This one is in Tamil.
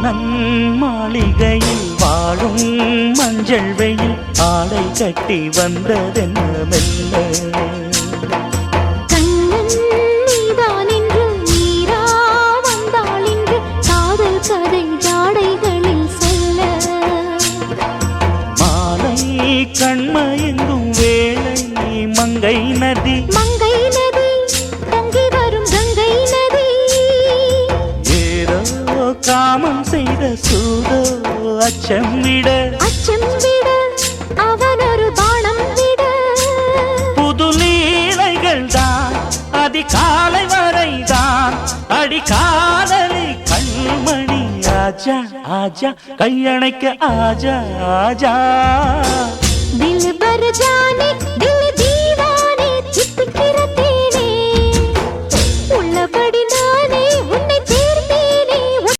மன்னன் மாளிகையில் வாழும் மஞ்சள் வெயில் ஆடை கட்டி வந்ததென்ன மெல்ல கண்ணன் நீதான் என்று நீரா வந்தாள் என்று காதல் கதை ஜாடைகளில் சொல்ல மாலை கண்மயங்கும் வேளை மங்கை நதி மங்கை நதி பொங்கி வரும் கங்கை நதி ஏதோ காமம் செய்த சூதோ அச்சம் விட அவன் ஒரு பானம் விட புது லீலைகள் தான் அதிகாலை வரைதான் அடிக்காதலி கண்மணி ஆஜா ஆஜா கையணைக்க ஆஜா ஆஜா दिल भर जाने